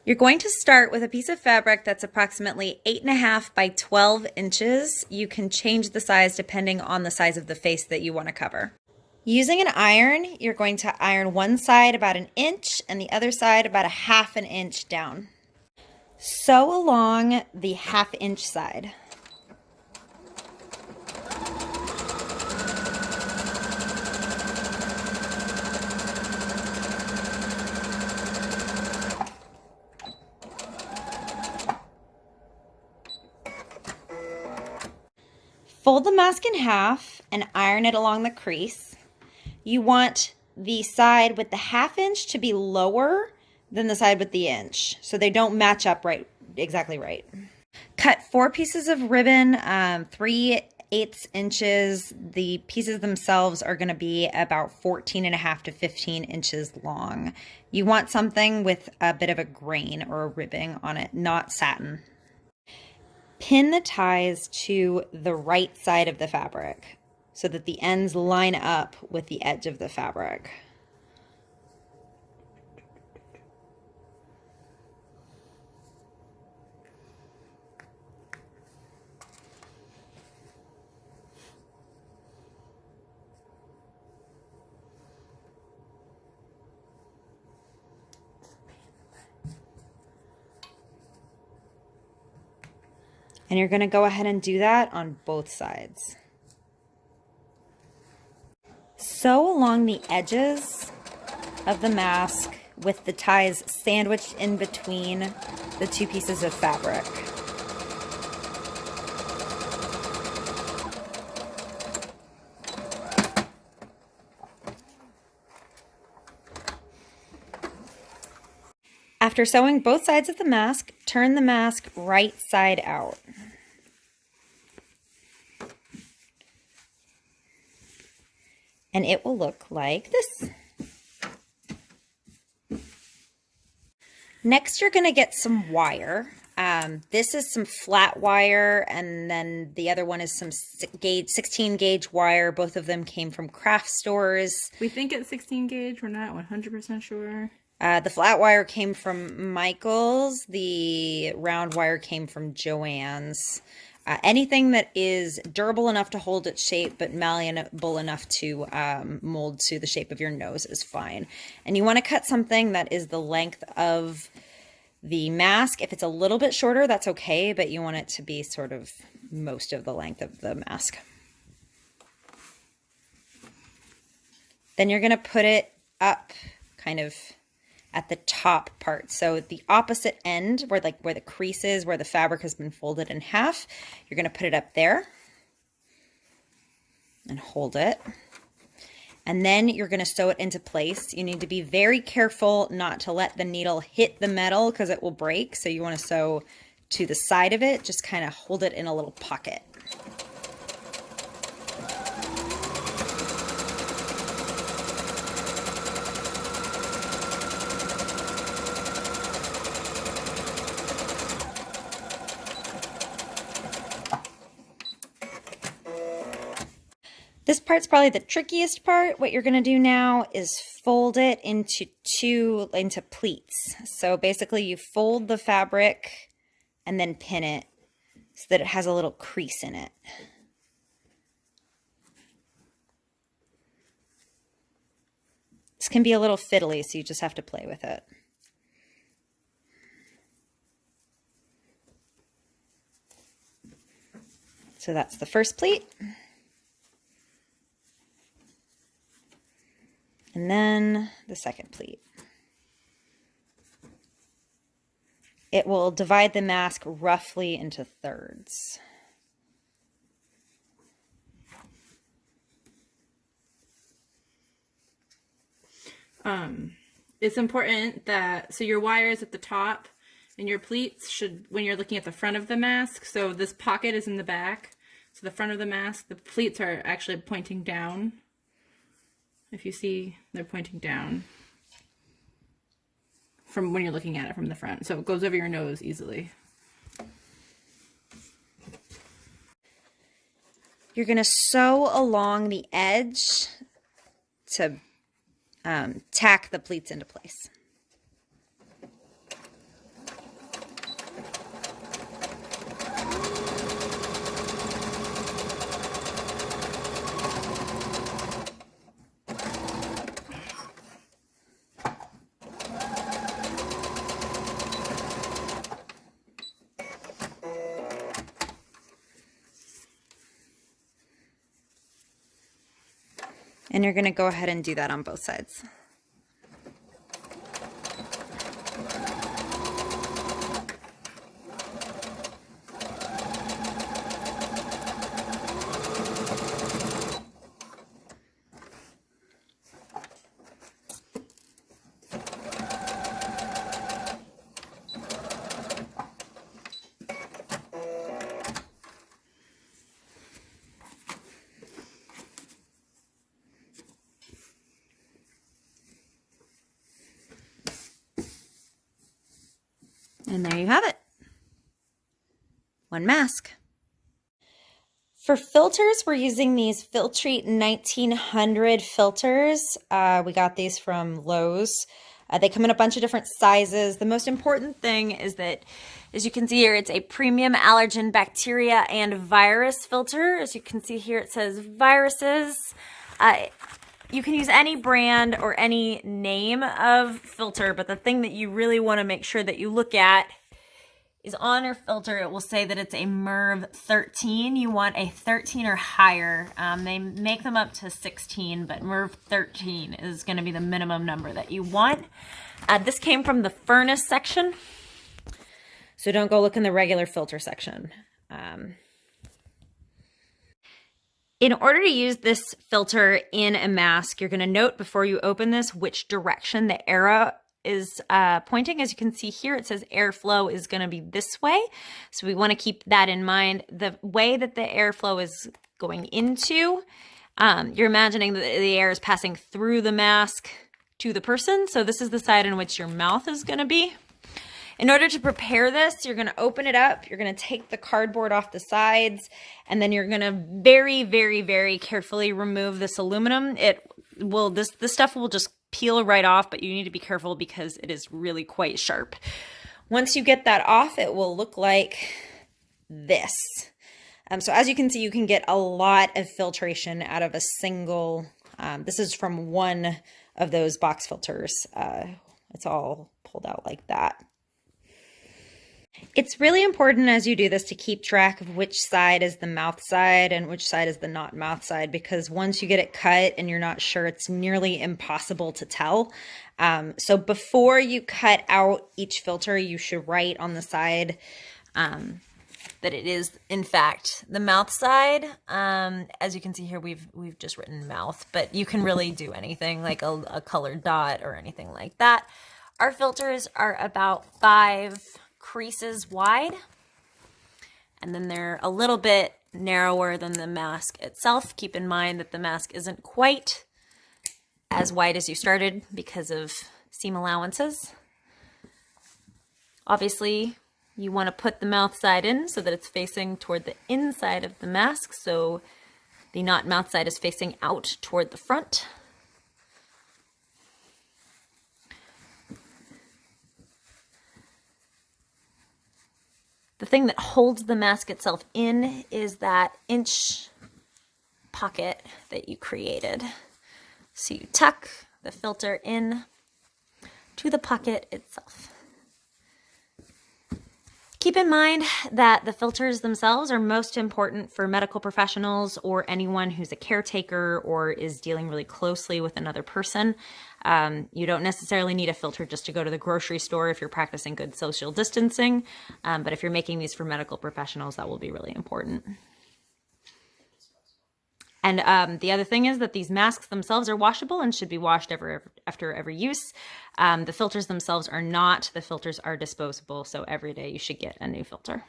You're going to start with a piece of fabric that's approximately 8.5 by 12 inches. You can change the size depending on the size of the face that you want to cover. Using an iron, you're going to iron one side about an inch and the other side about a half an inch down. Sew along the half-inch side. Fold the mask in half and iron it along the crease. You want the side with the half inch to be lower than the side with the inch, so they don't match up exactly right. Cut 4 pieces of ribbon, 3/8 inches. The pieces themselves are going to be about 14.5 to 15 inches long. You want something with a bit of a grain or a ribbing on it, not satin. Pin the ties to the right side of the fabric so that the ends line up with the edge of the fabric. And you're going to go ahead and do that on both sides. Sew along the edges of the mask with the ties sandwiched in between the 2 pieces of fabric. After sewing both sides of the mask, turn the mask right side out. And it will look like this. Next, you're going to get some wire. This is some flat wire, and then the other one is some 16 gauge wire. Both of them came from craft stores. We think it's 16 gauge. We're not 100% sure. The flat wire came from Michael's. The round wire came from Joann's. Anything that is durable enough to hold its shape but malleable enough to mold to the shape of your nose is fine. And you want to cut something that is the length of the mask. If it's a little bit shorter, that's okay, but you want it to be sort of most of the length of the mask. Then you're going to put it up kind of at the top part. So at the opposite end, where the crease is, where the fabric has been folded in half, you're going to put it up there and hold it. And then you're going to sew it into place. You need to be very careful not to let the needle hit the metal because it will break. So you want to sew to the side of it, just kind of hold it in a little pocket. This part's probably the trickiest part. What you're going to do now is fold it into pleats. So basically you fold the fabric and then pin it so that it has a little crease in it. This can be a little fiddly, so you just have to play with it. So that's the first pleat. And then the second pleat. It will divide the mask roughly into thirds. It's important that, so your wire is at the top and your pleats should, when you're looking at the front of the mask, so this pocket is in the back. So the front of the mask, the pleats are actually pointing down. If you see, they're pointing down from when you're looking at it from the front. So it goes over your nose easily. You're going to sew along the edge to tack the pleats into place. And you're going to go ahead and do that on both sides. And there you have it. One mask. For filters, we're using these Filtrete 1900 filters. We got these from Lowe's. They come in a bunch of different sizes. The most important thing is that, as you can see here, it's a premium allergen, bacteria, and virus filter. As you can see here, it says viruses. You can use any brand or any name of filter, but the thing that you really want to make sure that you look at is on your filter, it will say that it's a MERV 13. You want a 13 or higher. They make them up to 16, but MERV 13 is going to be the minimum number that you want. This came from the furnace section, so don't go look in the regular filter section. In order to use this filter in a mask, you're going to note before you open this which direction the arrow is pointing. As you can see here, it says airflow is going to be this way. So we want to keep that in mind. The way that the airflow is going into, you're imagining that the air is passing through the mask to the person. So this is the side in which your mouth is going to be. In order to prepare this, you're going to open it up. You're going to take the cardboard off the sides, and then you're going to very, very, very carefully remove this aluminum. This stuff will just peel right off, but you need to be careful because it is really quite sharp. Once you get that off, it will look like this. So as you can see, you can get a lot of filtration out of a single, this is from one of those box filters. It's all pulled out like that. It's really important as you do this to keep track of which side is the mouth side and which side is the not mouth side, because once you get it cut and you're not sure, it's nearly impossible to tell. So before you cut out each filter, you should write on the side that it is in fact the mouth side. As you can see here, we've just written mouth, but you can really do anything like a colored dot or anything like that. Our filters are about 5 creases wide, and then they're a little bit narrower than the mask itself. Keep in mind that the mask isn't quite as wide as you started because of seam allowances. Obviously, you want to put the mouth side in so that it's facing toward the inside of the mask, so the not mouth side is facing out toward the front. The thing that holds the mask itself in is that inch pocket that you created. So you tuck the filter in to the pocket itself. Keep in mind that the filters themselves are most important for medical professionals or anyone who's a caretaker or is dealing really closely with another person. You don't necessarily need a filter just to go to the grocery store if you're practicing good social distancing, but if you're making these for medical professionals, that will be really important. And the other thing is that these masks themselves are washable and should be washed after every use. The filters themselves are not. The filters are disposable, so every day you should get a new filter.